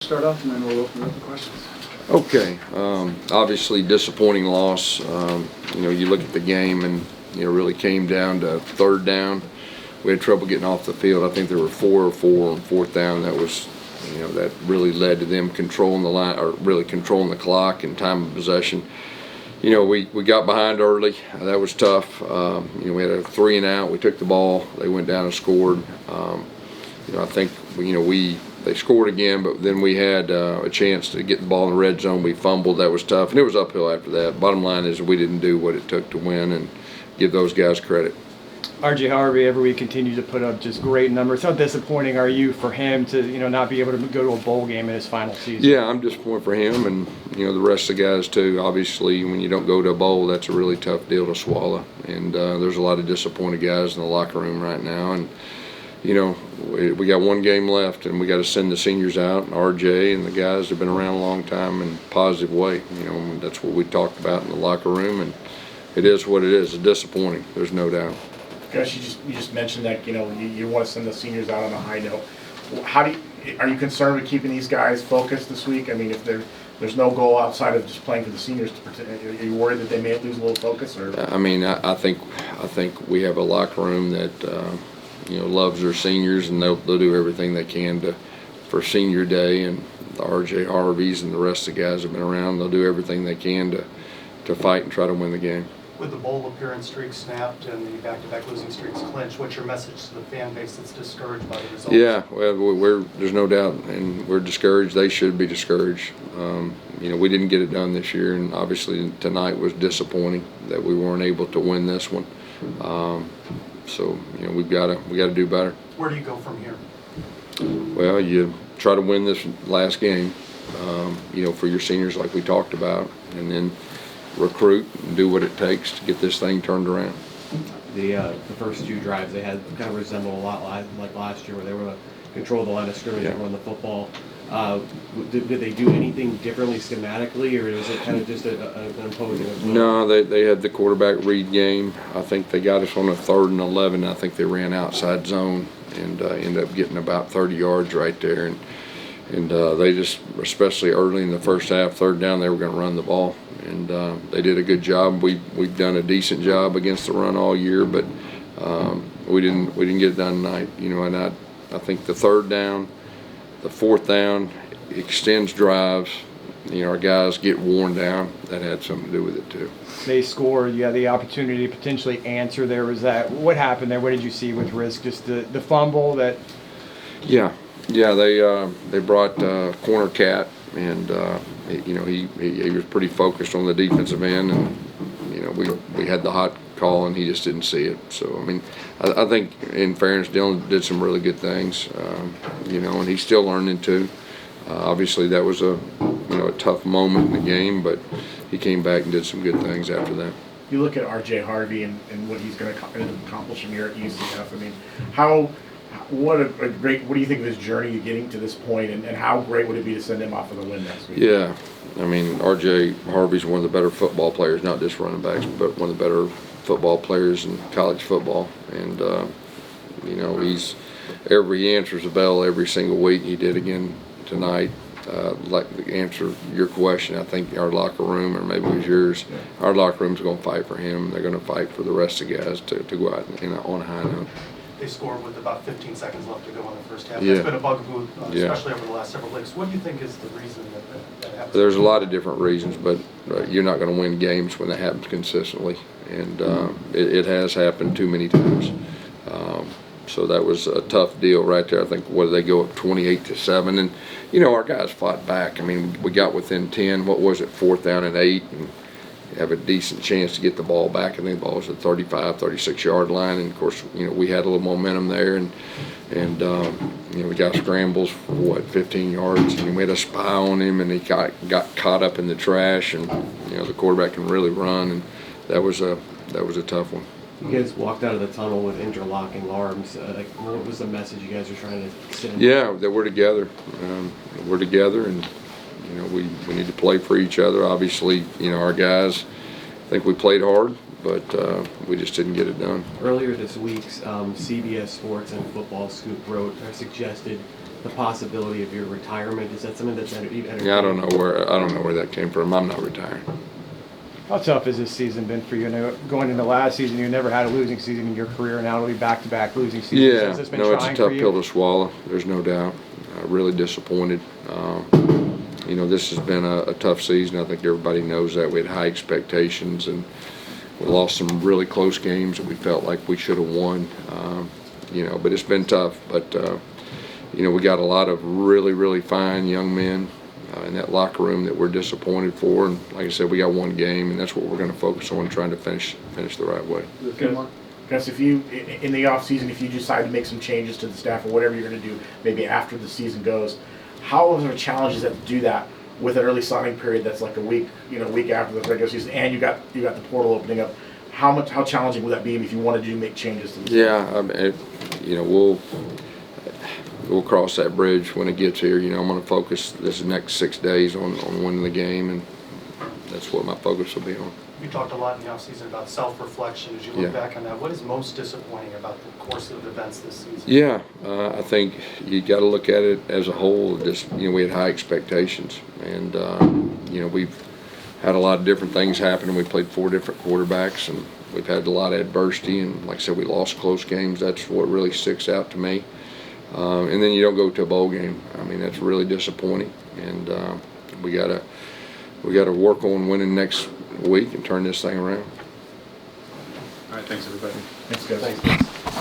Start off and then we'll open up the questions. Okay, obviously disappointing loss. You look at the game and really came down to third down. We had trouble getting off the field. I think there were 4 or 4 on fourth down. That was, that really led to them controlling the line, or really controlling the clock and time of possession. We got behind early. That was tough. We had a 3 and out. We took the ball. They went down and scored. I think they scored again, but then we had a chance to get the ball in the red zone. We fumbled. That was tough, and it was uphill after that. Bottom line is we didn't do what it took to win, and give those guys credit. RJ Harvey every week continues to put up just great numbers. How disappointing are you for him to not be able to go to a bowl game in his final season? Yeah, I'm disappointed for him, and the rest of the guys too. Obviously, when you don't go to a bowl, that's a really tough deal to swallow, and there's a lot of disappointed guys in the locker room right now. And we got one game left, and we got to send the seniors out, and RJ and the guys have been around a long time in a positive way. That's what we talked about in the locker room, and it is what it is. It's disappointing. There's no doubt. Gus, you just mentioned that you want to send the seniors out on a high note. Are you concerned with keeping these guys focused this week? I mean, if there's no goal outside of just playing for the seniors, are you worried that they may lose a little focus? Or I think we have a locker room that loves their seniors, and they'll do everything they can for senior day, and the RJ Harveys and the rest of the guys have been around. They'll do everything they can to fight and try to win the game. With the bowl appearance streak snapped and the back-to-back losing streaks clinched, what's your message to the fan base that's discouraged by the results? Yeah, well, there's no doubt, and we're discouraged. They should be discouraged. We didn't get it done this year, and obviously tonight was disappointing that we weren't able to win this one. So we've got to do better. Where do you go from here? Well, you try to win this last game, for your seniors like we talked about, and then recruit and do what it takes to get this thing turned around. The first 2 drives they had kind of resembled a lot like last year, where they were to control the line of scrimmage and run the football. Did they do anything differently schematically, or was it kind of just an imposing? No, they had the quarterback read game. I think they got us on a 3rd and 11. I think they ran outside zone and ended up getting about 30 yards right there. And they just, especially early in the first half, 3rd down, they were going to run the ball. And they did a good job. We've done a decent job against the run all year, but we didn't get it done tonight. And I think the 3rd down, the 4th down extends drives. Our guys get worn down. That had something to do with it too. They scored. You had the opportunity to potentially answer. There was that. What happened there? What did you see with risk? Just the fumble that. Yeah. They brought corner Cat, and he was pretty focused on the defensive end, and we had the hot call, and he just didn't see it. So I think in fairness, Dylan did some really good things, and he's still learning too. Obviously, that was a tough moment in the game, but he came back and did some good things after that. you look at RJ Harvey and what he's going to accomplish here at UCF. What do you think of his journey getting to this point, and how great would it be to send him off with a win next week? Yeah, RJ Harvey's one of the better football players, not just running backs, but one of the better football players in college football. And he answers the bell every single week. He did again tonight. Like to answer your question, I think our locker room, or maybe it was yours, our locker room's going to fight for him. They're going to fight for the rest of the guys to go out on a high note. They scored with about 15 seconds left to go in the first half. Yeah. That's been a bugaboo, especially over the last several weeks. What do you think is the reason that happens? There's a lot of different reasons, but you're not going to win games when that happens consistently, and it has happened too many times. So that was a tough deal right there. I think, what did they go up 28-7? And our guys fought back. We got within 10. What was it, 4th down and 8, and have a decent chance to get the ball back. I think the ball was at 35, 36-yard line, and of course, we had a little momentum there, and we got scrambles for 15 yards, and we had a spy on him, and he got caught up in the trash, and the quarterback can really run, and that was a tough one. You guys walked out of the tunnel with interlocking arms. What was the message you guys were trying to send? Yeah, that we're together. We're together, and we need to play for each other. Obviously, our guys, I think we played hard, but we just didn't get it done. Earlier this week, CBS Sports and Football Scoop suggested the possibility of your retirement? Is that something that's entertained? Yeah, I don't know where that came from. I'm not retiring. How tough has this season been for you? I know going into last season, you never had a losing season in your career, and now it'll be back-to-back losing seasons. Yeah, Has this been no, it's a trying tough for you? pill to swallow. There's no doubt. Really disappointed. You know, this has been a tough season. I think everybody knows that. We had high expectations, and we lost some really close games that we felt like we should have won. You know, but it's been tough. But you know, we got a lot of really, really fine young men in that locker room that we're disappointed for. And like I said, we got one game, and that's what we're going to focus on, trying to finish the right way. Because if you, in the off season, if you decide to make some changes to the staff or whatever you're going to do, maybe after the season goes, how are the challenges that to do that with an early signing period that's like a week after the regular season, and you got the portal opening up? How challenging would that be if you wanted to make changes to the staff? Yeah, I mean, you know, we'll cross that bridge when it gets here. You know, I'm going to focus this next 6 days on winning the game, and that's what my focus will be on. You talked a lot in the offseason about self-reflection. As you look back on that, what is most disappointing about the course of events this season? Yeah, I think you got to look at it as a whole. Just, you know, we had high expectations, and you know, we've had a lot of different things happen. We played 4 different quarterbacks, and we've had a lot of adversity. And like I said, we lost close games. That's what really sticks out to me. And then you don't go to a bowl game. I mean, that's really disappointing. And we gotta work on winning next week and turn this thing around. All right, thanks everybody. Thanks, guys. Thanks.